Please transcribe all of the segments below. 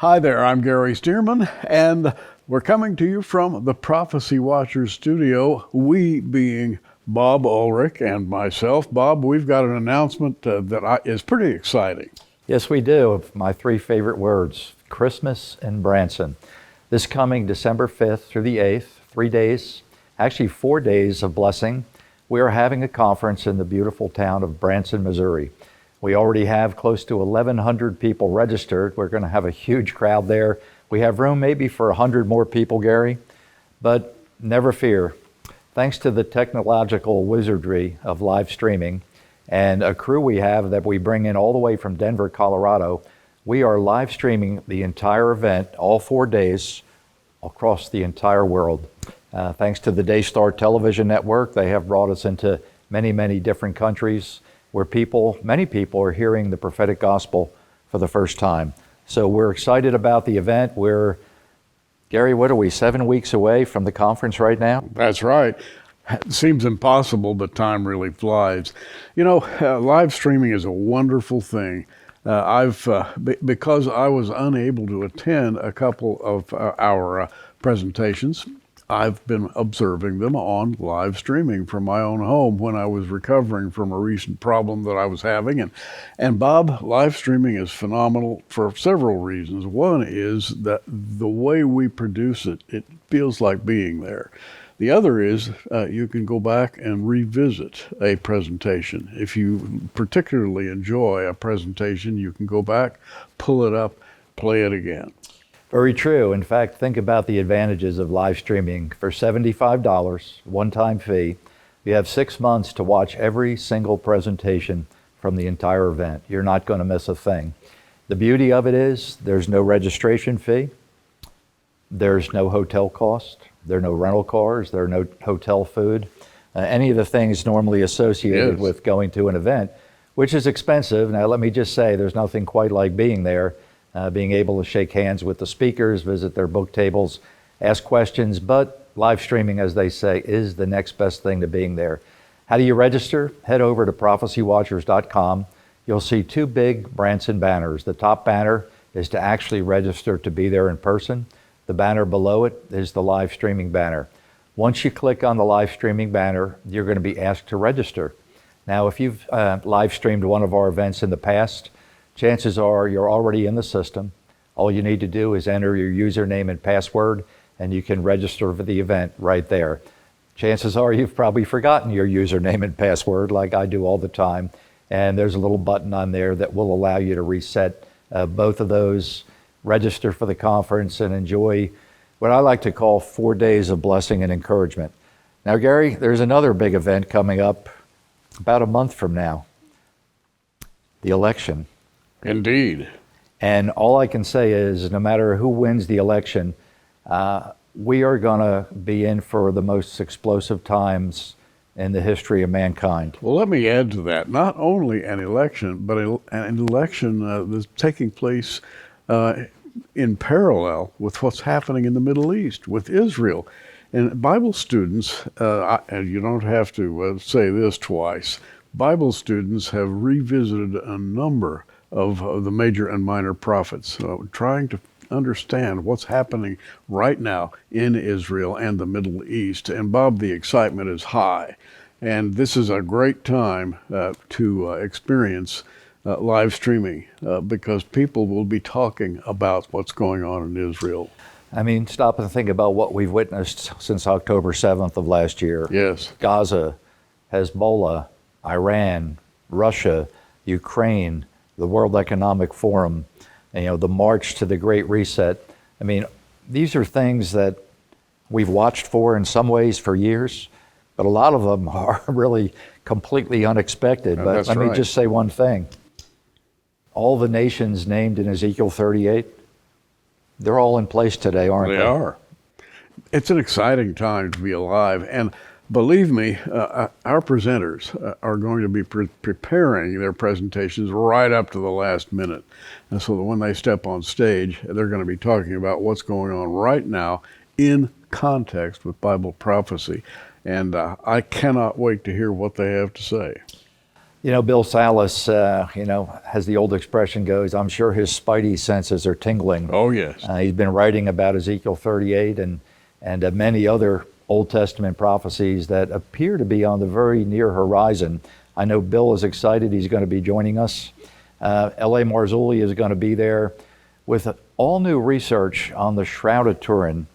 Hi there, I'm Gary Steerman, and we're coming to you from the Prophecy Watchers studio, we being Bob Ulrich and myself. Bob, we've got an announcement that is pretty exciting. Yes, we do. My three favorite words, Christmas and Branson. This coming December 5th through the 8th, 3 days, actually 4 days of blessing, we are having a conference in the beautiful town of Branson, Missouri. We already have close to 1,100 people registered. We're going to have a huge crowd there. We have room maybe for 100 more people, Gary, but never fear. Thanks to the technological wizardry of live streaming and a crew we have that we bring in all the way from Denver, Colorado, we are live streaming the entire event, all 4 days, across the entire world. Thanks to the Daystar Television Network, they have brought us into many, many different countries where many people are hearing the prophetic gospel for the first time. So we're excited about the event. Gary, what are we, 7 weeks away from the conference right now? That's right. It seems impossible, but time really flies. You know, live streaming is a wonderful thing. Because I was unable to attend a couple of our presentations, I've been observing them on live streaming from my own home when I was recovering from a recent problem that I was having. And Bob, live streaming is phenomenal for several reasons. One is that the way we produce it, it feels like being there. The other is you can go back and revisit a presentation. If you particularly enjoy a presentation, you can go back, pull it up, play it again. Very true. In fact, think about the advantages of live streaming. For $75, one-time fee, you have 6 months to watch every single presentation from the entire event. You're not going to miss a thing. The beauty of it is there's no registration fee. There's no hotel cost. There are no rental cars. There are no hotel food. Any of the things normally associated with going to an event, which is expensive. Now, let me just say, there's nothing quite like being there. Being able to shake hands with the speakers, visit their book tables, ask questions, but live streaming, as they say, is the next best thing to being there. How do you register? Head over to prophecywatchers.com. You'll see two big Branson banners. The top banner is to actually register to be there in person. The banner below it is the live streaming banner. Once you click on the live streaming banner, you're going to be asked to register. Now, if you've live streamed one of our events in the past, chances are you're already in the system. All you need to do is enter your username and password, and you can register for the event right there. Chances are you've probably forgotten your username and password, like I do all the time, and there's a little button on there that will allow you to reset both of those, register for the conference, and enjoy what I like to call 4 days of blessing and encouragement. Now, Gary, there's another big event coming up about a month from now, the election. Indeed. And all I can say is no matter who wins the election, we are going to be in for the most explosive times in the history of mankind. Well, let me add to that. Not only an election, but an election that's taking place in parallel with what's happening in the Middle East, with Israel. And Bible students, and you don't have to say this twice, Bible students have revisited a number of the major and minor prophets, trying to understand what's happening right now in Israel and the Middle East. And Bob, the excitement is high. And this is a great time to experience live streaming because people will be talking about what's going on in Israel. I mean, stop and think about what we've witnessed since October 7th of last year. Yes. Gaza, Hezbollah, Iran, Russia, Ukraine, the World Economic Forum, the march to the Great Reset. I mean, these are things that we've watched for in some ways for years, but a lot of them are really completely unexpected. But let me just say one thing. All the nations named in Ezekiel 38, they're all in place today, aren't they? They are. It's an exciting time to be alive. And believe me, our presenters are going to be preparing their presentations right up to the last minute. And so that when they step on stage, they're going to be talking about what's going on right now in context with Bible prophecy. And I cannot wait to hear what they have to say. Bill Salis, as the old expression goes, I'm sure his spidey senses are tingling. Oh, yes. He's been writing about Ezekiel 38 and many other Old Testament prophecies that appear to be on the very near horizon. I know Bill is excited. He's going to be joining us. L.A. Marzulli is going to be there with all new research on the Shroud of Turin.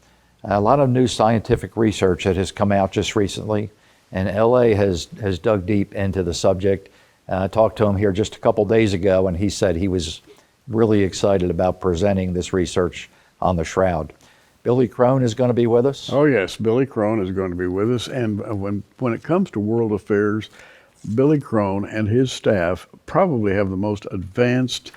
A lot of new scientific research that has come out just recently, and L.A. has dug deep into the subject. I talked to him here just a couple days ago, and he said he was really excited about presenting this research on the Shroud. Billy Cron is going to be with us. Oh, yes, Billy Cron is going to be with us. And when it comes to world affairs, Billy Cron and his staff probably have the most advanced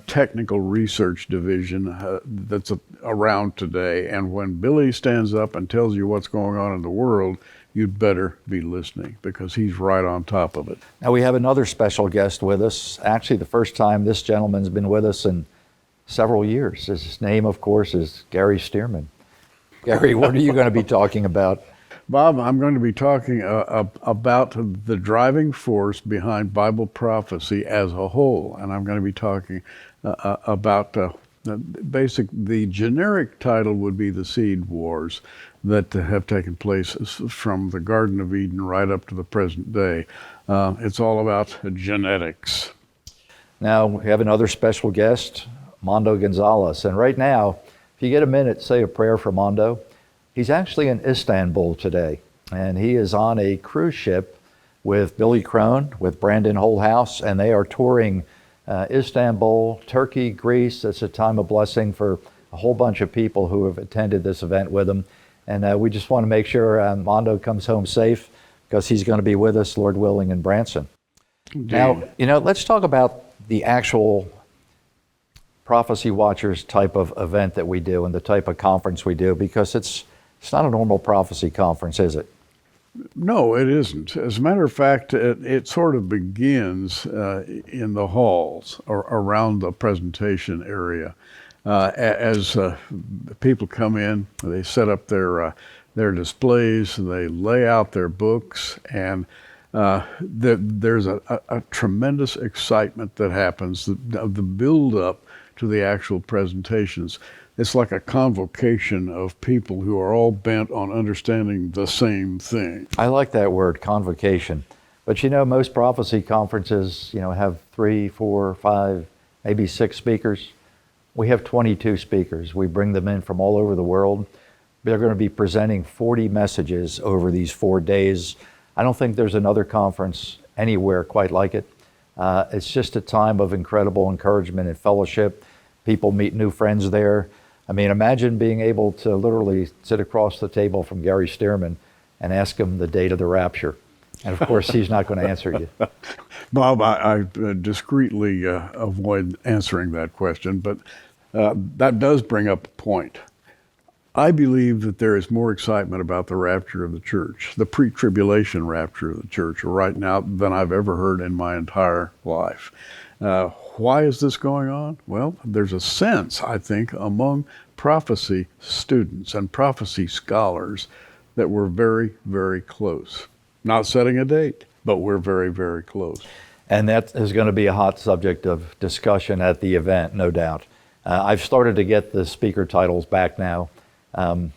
technical research division that's around today. And when Billy stands up and tells you what's going on in the world, you'd better be listening because he's right on top of it. Now we have another special guest with us. Actually, the first time this gentleman's been with us in several years. His name, of course, is Gary Steerman. Gary, what are you going to be talking about? Bob, I'm going to be talking about the driving force behind Bible prophecy as a whole, and I'm going to be talking about the generic title would be the seed wars that have taken place from the Garden of Eden right up to the present day. It's all about genetics. Now we have another special guest, Mondo Gonzalez, and right now, if you get a minute, say a prayer for Mondo. He's actually in Istanbul today, and he is on a cruise ship with Billy Cron, with Brandon Holthouse, and they are touring Istanbul, Turkey, Greece. It's a time of blessing for a whole bunch of people who have attended this event with him. And we just want to make sure Mondo comes home safe because he's going to be with us, Lord willing, in Branson. Indeed. Now, let's talk about the actual Prophecy Watchers type of event that we do and the type of conference we do, because it's not a normal prophecy conference, is it? No, it isn't. As a matter of fact, it sort of begins in the halls or around the presentation area. As people come in, they set up their displays, they lay out their books, and there's a tremendous excitement that happens, the build-up to the actual presentations. It's like a convocation of people who are all bent on understanding the same thing. I like that word, convocation. But most prophecy conferences, have 3, 4, 5, maybe 6 speakers. We have 22 speakers. We bring them in from all over the world. They're going to be presenting 40 messages over these 4 days. I don't think there's another conference anywhere quite like it. It's just a time of incredible encouragement and fellowship. People meet new friends there. I mean, imagine being able to literally sit across the table from Gary Steerman and ask him the date of the rapture. And of course, he's not going to answer you. Bob, I discreetly avoid answering that question, but that does bring up a point. I believe that there is more excitement about the rapture of the church, the pre-tribulation rapture of the church right now than I've ever heard in my entire life. Why is this going on? Well, there's a sense, I think, among prophecy students and prophecy scholars that we're very, very close. Not setting a date, but we're very, very close. And that is going to be a hot subject of discussion at the event, no doubt. I've started to get the speaker titles back now. A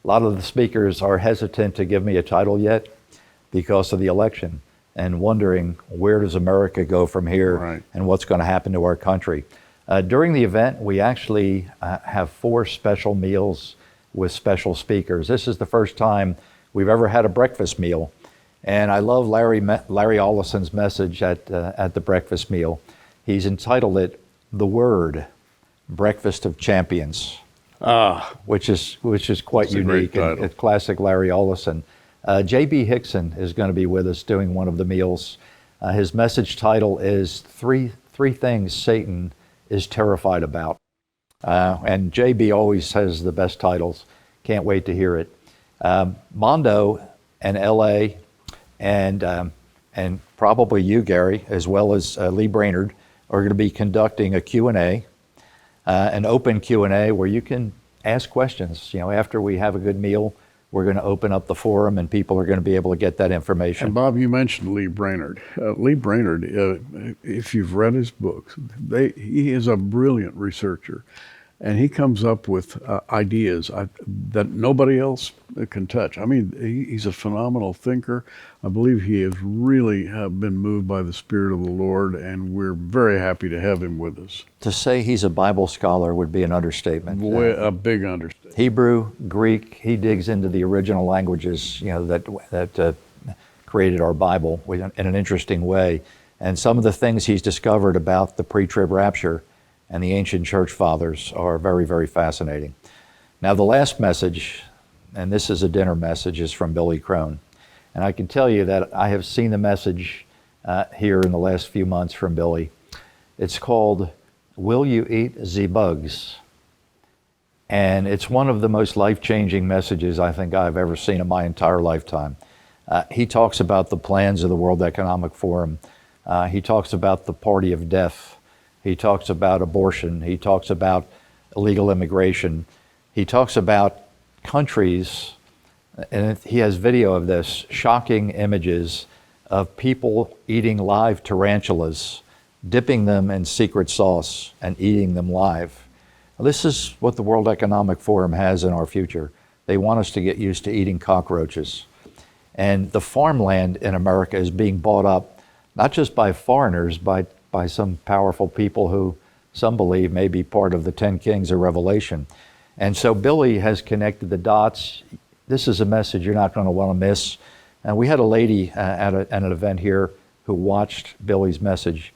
lot of the speakers are hesitant to give me a title yet because of the election and wondering where does America go from here, right, and what's going to happen to our country. During the event, we actually have 4 special meals with special speakers. This is the first time we've ever had a breakfast meal. And I love Larry Ollison's message at the breakfast meal. He's entitled it, "The Word, Breakfast of Champions," which is quite unique. And it's classic Larry Ollison. J.B. Hickson is going to be with us doing one of the meals. His message title is Three Things Satan is Terrified About. And J.B. always has the best titles. Can't wait to hear it. Mondo and L.A. and probably you, Gary, as well as Lee Brainard, are going to be conducting a Q&A, an open Q&A where you can ask questions. After we have a good meal, we're going to open up the forum and people are going to be able to get that information. And Bob, you mentioned Lee Brainard. Lee Brainard, if you've read his books, he is a brilliant researcher. And he comes up with ideas that nobody else can touch. I mean, he's a phenomenal thinker. I believe he has really been moved by the Spirit of the Lord, and we're very happy to have him with us. To say he's a Bible scholar would be an understatement. A big understatement. Hebrew, Greek, he digs into the original languages, that created our Bible in an interesting way. And some of the things he's discovered about the pre-trib rapture and the ancient church fathers are very, very fascinating. Now, the last message, and this is a dinner message, is from Billy Cron. And I can tell you that I have seen the message here in the last few months from Billy. It's called, Will You Eat the Bugs? And it's one of the most life-changing messages I think I've ever seen in my entire lifetime. He talks about the plans of the World Economic Forum. He talks about the party of death. He talks about abortion. He talks about illegal immigration. He talks about countries, and he has video of this, shocking images of people eating live tarantulas, dipping them in secret sauce and eating them live. This is what the World Economic Forum has in our future. They want us to get used to eating cockroaches. And the farmland in America is being bought up, not just by foreigners, by some powerful people who some believe may be part of the 10 Kings of Revelation. And so Billy has connected the dots. This is a message you're not going to want to miss. And we had a lady at an event here who watched Billy's message.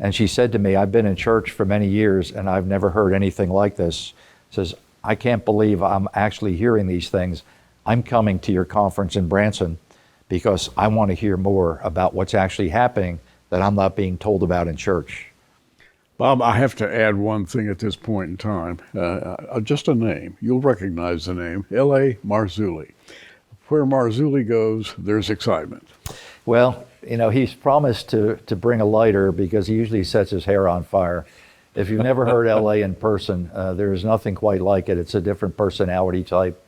And she said to me, I've been in church for many years and I've never heard anything like this. Says, I can't believe I'm actually hearing these things. I'm coming to your conference in Branson because I want to hear more about what's actually happening that I'm not being told about in church. Bob, I have to add one thing at this point in time. Just a name. You'll recognize the name, L.A. Marzulli. Where Marzulli goes, there's excitement. Well, he's promised to bring a lighter because he usually sets his hair on fire. If you've never heard L.A. in person, there's nothing quite like it. It's a different personality type.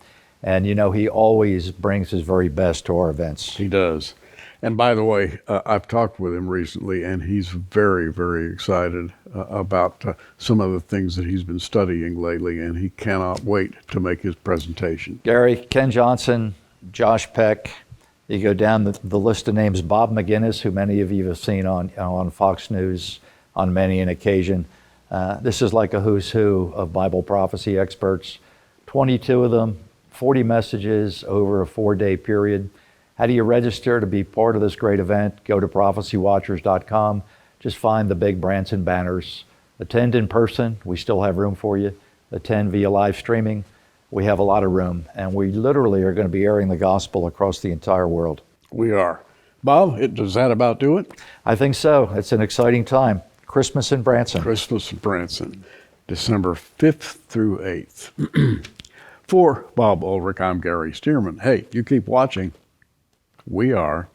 And, he always brings his very best to our events. He does. And by the way, I've talked with him recently, and he's very, very excited about some of the things that he's been studying lately, and he cannot wait to make his presentation. Gary, Ken Johnson, Josh Peck, you go down the list of names, Bob McGinnis, who many of you have seen on Fox News on many an occasion. This is like a who's who of Bible prophecy experts. 22 of them, 40 messages over a 4-day period. How do you register to be part of this great event? Go to prophecywatchers.com. Just find the big Branson banners. Attend in person. We still have room for you. Attend via live streaming. We have a lot of room. And we literally are going to be airing the gospel across the entire world. We are. Bob, does that about do it? I think so. It's an exciting time. Christmas in Branson. Christmas in Branson, December 5th through 8th. For Bob Ulrich, I'm Gary Steerman. Hey, you keep watching. We are.